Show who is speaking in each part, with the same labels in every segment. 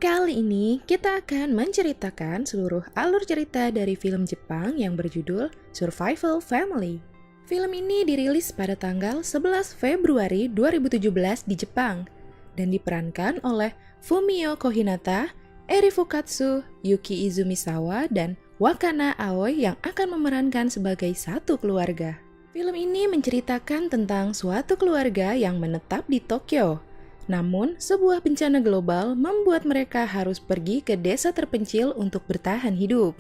Speaker 1: Kali ini kita akan menceritakan seluruh alur cerita dari film Jepang yang berjudul Survival Family. Film ini dirilis pada tanggal 11 Februari 2017 di Jepang dan diperankan oleh Fumio Kohinata, Eri Fukatsu, Yuki Izumisawa, dan Wakana Aoi yang akan memerankan sebagai satu keluarga. Film ini menceritakan tentang suatu keluarga yang menetap di Tokyo. Namun, sebuah bencana global membuat mereka harus pergi ke desa terpencil untuk bertahan hidup.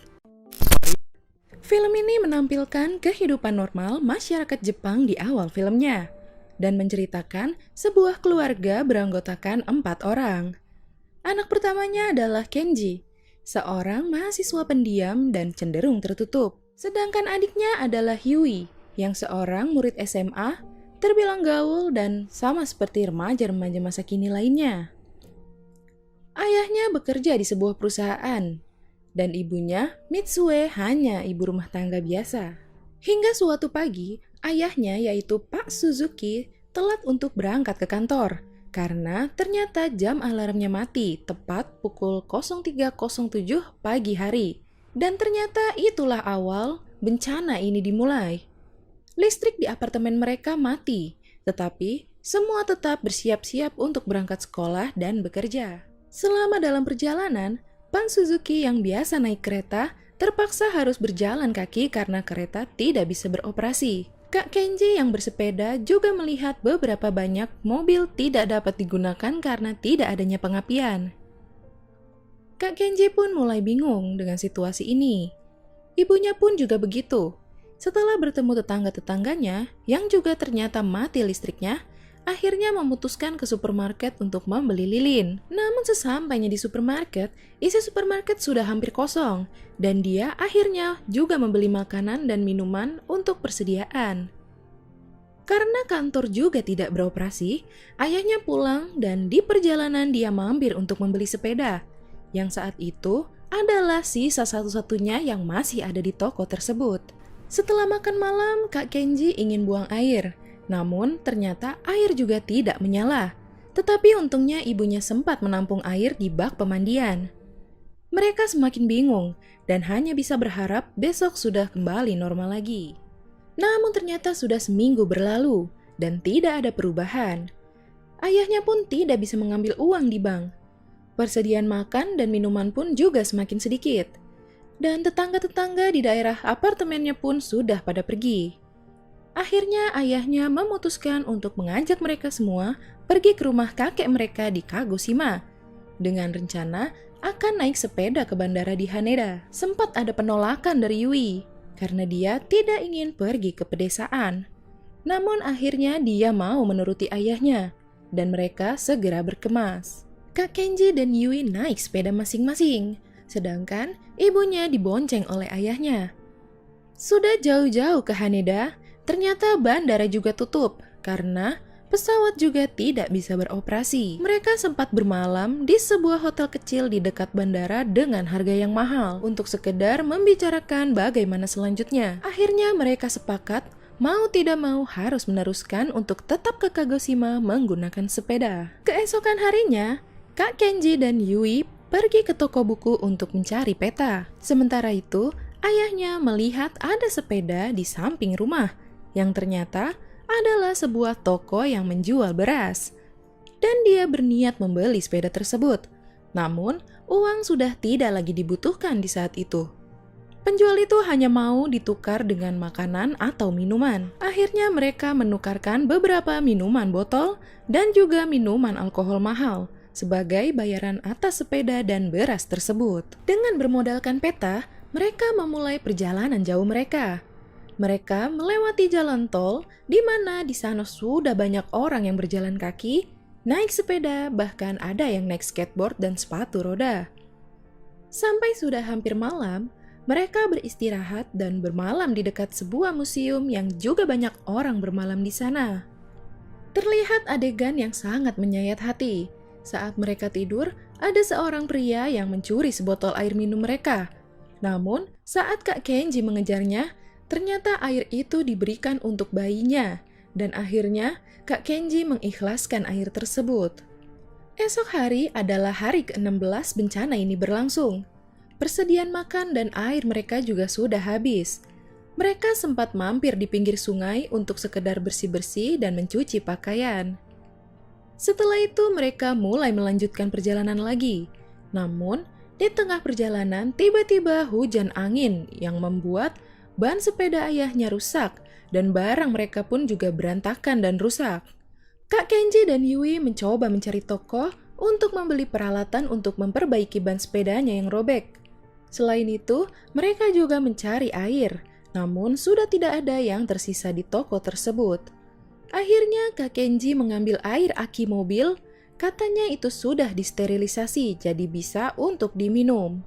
Speaker 1: Film ini menampilkan kehidupan normal masyarakat Jepang di awal filmnya, dan menceritakan sebuah keluarga beranggotakan 4 orang. Anak pertamanya adalah Kenji, seorang mahasiswa pendiam dan cenderung tertutup. Sedangkan adiknya adalah Yui, yang seorang murid SMA, terbilang gaul dan sama seperti remaja-remaja masa kini lainnya. Ayahnya bekerja di sebuah perusahaan, dan ibunya, Mitsue, hanya ibu rumah tangga biasa. Hingga suatu pagi, ayahnya yaitu Pak Suzuki telat untuk berangkat ke kantor, karena ternyata jam alarmnya mati tepat pukul 03.07 pagi hari. Dan ternyata itulah awal bencana ini dimulai. Listrik di apartemen mereka mati, tetapi semua tetap bersiap-siap untuk berangkat sekolah dan bekerja. Selama dalam perjalanan, Pak Suzuki yang biasa naik kereta terpaksa harus berjalan kaki karena kereta tidak bisa beroperasi. Kak Kenji yang bersepeda juga melihat beberapa banyak mobil tidak dapat digunakan karena tidak adanya pengapian. Kak Kenji pun mulai bingung dengan situasi ini. Ibunya pun juga begitu. Setelah bertemu tetangga-tetangganya yang juga ternyata mati listriknya, akhirnya memutuskan ke supermarket untuk membeli lilin. Namun sesampainya di supermarket, isi supermarket sudah hampir kosong, dan dia akhirnya juga membeli makanan dan minuman untuk persediaan. Karena kantor juga tidak beroperasi, ayahnya pulang dan di perjalanan dia mampir untuk membeli sepeda, yang saat itu adalah sisa satu-satunya yang masih ada di toko tersebut. Setelah makan malam, Kak Kenji ingin buang air, namun ternyata air juga tidak menyala. Tetapi untungnya ibunya sempat menampung air di bak pemandian. Mereka semakin bingung dan hanya bisa berharap besok sudah kembali normal lagi. Namun ternyata sudah seminggu berlalu dan tidak ada perubahan. Ayahnya pun tidak bisa mengambil uang di bank. Persediaan makan dan minuman pun juga semakin sedikit. Dan tetangga-tetangga di daerah apartemennya pun sudah pada pergi. Akhirnya ayahnya memutuskan untuk mengajak mereka semua pergi ke rumah kakek mereka di Kagoshima dengan rencana akan naik sepeda ke bandara di Haneda. Sempat ada penolakan dari Yui karena dia tidak ingin pergi ke pedesaan. Namun akhirnya dia mau menuruti ayahnya dan mereka segera berkemas. Kak Kenji dan Yui naik sepeda masing-masing, sedangkan ibunya dibonceng oleh ayahnya. Sudah jauh-jauh ke Haneda, ternyata bandara juga tutup karena pesawat juga tidak bisa beroperasi. Mereka sempat bermalam di sebuah hotel kecil di dekat bandara dengan harga yang mahal untuk sekedar membicarakan bagaimana selanjutnya. Akhirnya mereka sepakat mau tidak mau harus meneruskan untuk tetap ke Kagoshima menggunakan sepeda. Keesokan harinya, Kak Kenji dan Yui pergi ke toko buku untuk mencari peta. Sementara itu, ayahnya melihat ada sepeda di samping rumah, yang ternyata adalah sebuah toko yang menjual beras. Dan dia berniat membeli sepeda tersebut. Namun, uang sudah tidak lagi dibutuhkan di saat itu. Penjual itu hanya mau ditukar dengan makanan atau minuman. Akhirnya mereka menukarkan beberapa minuman botol dan juga minuman alkohol mahal sebagai bayaran atas sepeda dan beras tersebut. Dengan bermodalkan peta, mereka memulai perjalanan jauh mereka. Mereka melewati jalan tol, di mana di sana sudah banyak orang yang berjalan kaki, naik sepeda, bahkan ada yang naik skateboard dan sepatu roda. Sampai sudah hampir malam, mereka beristirahat dan bermalam di dekat sebuah museum yang juga banyak orang bermalam di sana. Terlihat adegan yang sangat menyayat hati. Saat mereka tidur, ada seorang pria yang mencuri sebotol air minum mereka. Namun, saat Kak Kenji mengejarnya, ternyata air itu diberikan untuk bayinya. Dan akhirnya, Kak Kenji mengikhlaskan air tersebut. Esok hari adalah hari ke-16 bencana ini berlangsung. Persediaan makan dan air mereka juga sudah habis. Mereka sempat mampir di pinggir sungai untuk sekedar bersih-bersih dan mencuci pakaian. Setelah itu mereka mulai melanjutkan perjalanan lagi. Namun, di tengah perjalanan tiba-tiba hujan angin yang membuat ban sepeda ayahnya rusak dan barang mereka pun juga berantakan dan rusak. Kak Kenji dan Yui mencoba mencari toko untuk membeli peralatan untuk memperbaiki ban sepedanya yang robek. Selain itu, mereka juga mencari air, namun sudah tidak ada yang tersisa di toko tersebut. Akhirnya Kak Kenji mengambil air aki mobil, katanya itu sudah disterilisasi jadi bisa untuk diminum.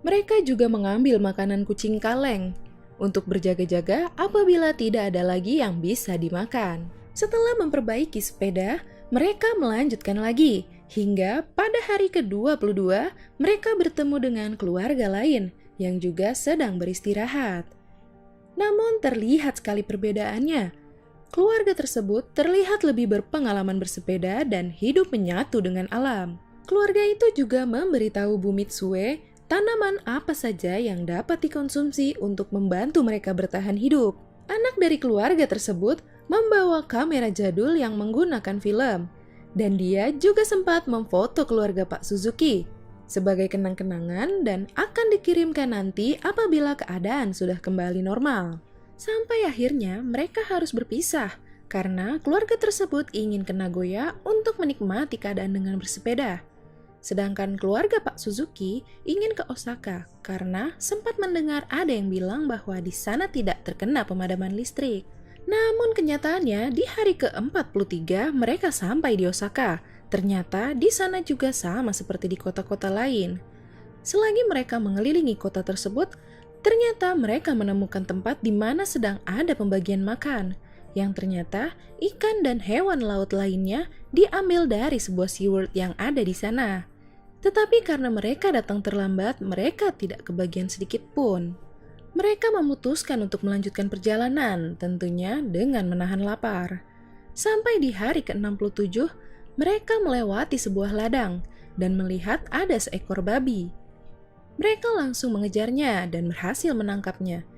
Speaker 1: Mereka juga mengambil makanan kucing kaleng untuk berjaga-jaga apabila tidak ada lagi yang bisa dimakan. Setelah memperbaiki sepeda, mereka melanjutkan lagi hingga pada hari ke-22 mereka bertemu dengan keluarga lain yang juga sedang beristirahat. Namun terlihat sekali perbedaannya. Keluarga tersebut terlihat lebih berpengalaman bersepeda dan hidup menyatu dengan alam. Keluarga itu juga memberitahu Bu Mitsue tanaman apa saja yang dapat dikonsumsi untuk membantu mereka bertahan hidup. Anak dari keluarga tersebut membawa kamera jadul yang menggunakan film, dan dia juga sempat memfoto keluarga Pak Suzuki sebagai kenang-kenangan dan akan dikirimkan nanti apabila keadaan sudah kembali normal. Sampai akhirnya mereka harus berpisah karena keluarga tersebut ingin ke Nagoya untuk menikmati keadaan dengan bersepeda. Sedangkan keluarga Pak Suzuki ingin ke Osaka karena sempat mendengar ada yang bilang bahwa di sana tidak terkena pemadaman listrik. Namun kenyataannya di hari ke-43 mereka sampai di Osaka. Ternyata di sana juga sama seperti di kota-kota lain. Selagi mereka mengelilingi kota tersebut, ternyata mereka menemukan tempat di mana sedang ada pembagian makan, yang ternyata ikan dan hewan laut lainnya diambil dari sebuah SeaWorld yang ada di sana. Tetapi karena mereka datang terlambat, mereka tidak kebagian sedikit pun. Mereka memutuskan untuk melanjutkan perjalanan, tentunya dengan menahan lapar. Sampai di hari ke-67, mereka melewati sebuah ladang dan melihat ada seekor babi. Mereka langsung mengejarnya dan berhasil menangkapnya.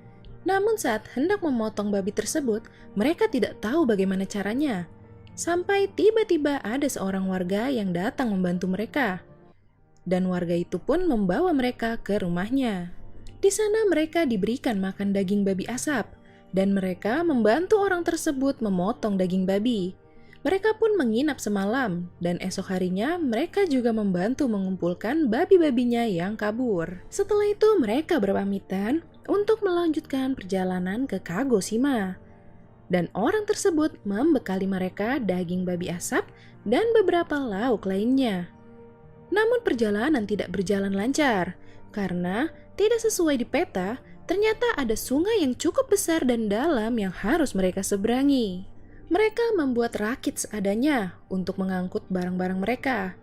Speaker 1: Namun saat hendak memotong babi tersebut, mereka tidak tahu bagaimana caranya. Sampai tiba-tiba ada seorang warga yang datang membantu mereka. Dan warga itu pun membawa mereka ke rumahnya. Di sana mereka diberikan makan daging babi asap, dan mereka membantu orang tersebut memotong daging babi. Mereka pun menginap semalam, dan esok harinya mereka juga membantu mengumpulkan babi-babinya yang kabur. Setelah itu mereka berpamitan untuk melanjutkan perjalanan ke Kagoshima. Dan orang tersebut membekali mereka daging babi asap dan beberapa lauk lainnya. Namun perjalanan tidak berjalan lancar, karena tidak sesuai di peta, ternyata ada sungai yang cukup besar dan dalam yang harus mereka seberangi. Mereka membuat rakit seadanya untuk mengangkut barang-barang mereka.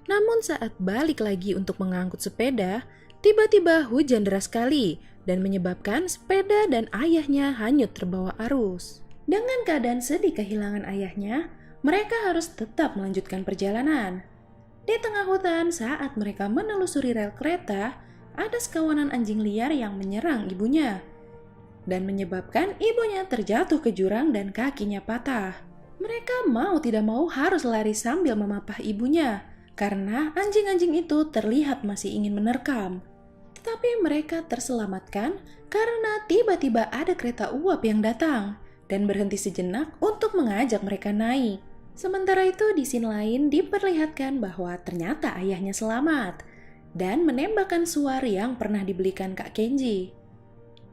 Speaker 1: Namun saat balik lagi untuk mengangkut sepeda, tiba-tiba hujan deras sekali dan menyebabkan sepeda dan ayahnya hanyut terbawa arus. Dengan keadaan sedih kehilangan ayahnya, mereka harus tetap melanjutkan perjalanan. Di tengah hutan saat mereka menelusuri rel kereta, ada sekawanan anjing liar yang menyerang ibunya dan menyebabkan ibunya terjatuh ke jurang dan kakinya patah. Mereka mau tidak mau harus lari sambil memapah ibunya karena anjing-anjing itu terlihat masih ingin menerkam. Tetapi mereka terselamatkan karena tiba-tiba ada kereta uap yang datang dan berhenti sejenak untuk mengajak mereka naik. Sementara itu di scene lain diperlihatkan bahwa ternyata ayahnya selamat dan menembakkan suar yang pernah dibelikan Kak Kenji.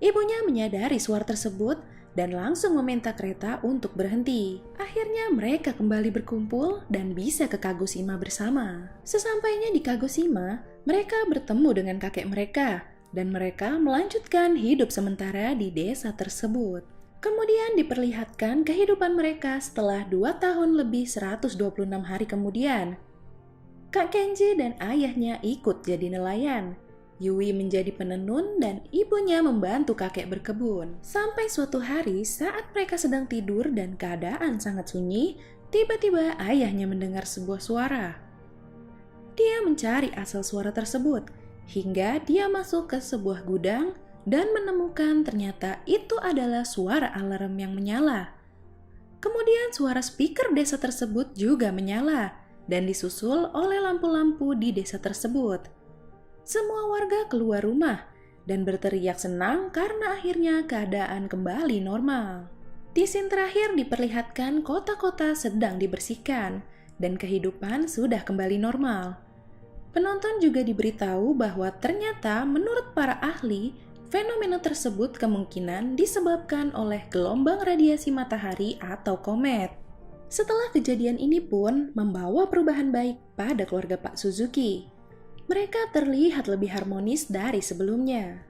Speaker 1: Ibunya menyadari suar tersebut dan langsung meminta kereta untuk berhenti. Akhirnya mereka kembali berkumpul dan bisa ke Kagoshima bersama. Sesampainya di Kagoshima, mereka bertemu dengan kakek mereka dan mereka melanjutkan hidup sementara di desa tersebut. Kemudian diperlihatkan kehidupan mereka setelah 2 tahun lebih 126 hari kemudian. Kak Kenji dan ayahnya ikut jadi nelayan. Yui menjadi penenun dan ibunya membantu kakek berkebun. Sampai suatu hari saat mereka sedang tidur dan keadaan sangat sunyi, tiba-tiba ayahnya mendengar sebuah suara. Dia mencari asal suara tersebut, hingga dia masuk ke sebuah gudang dan menemukan ternyata itu adalah suara alarm yang menyala. Kemudian suara speaker desa tersebut juga menyala dan disusul oleh lampu-lampu di desa tersebut. Semua warga keluar rumah dan berteriak senang karena akhirnya keadaan kembali normal. Di scene terakhir diperlihatkan kota-kota sedang dibersihkan dan kehidupan sudah kembali normal. Penonton juga diberitahu bahwa ternyata menurut para ahli, fenomena tersebut kemungkinan disebabkan oleh gelombang radiasi matahari atau komet. Setelah kejadian ini pun membawa perubahan baik pada keluarga Pak Suzuki. Mereka terlihat lebih harmonis dari sebelumnya.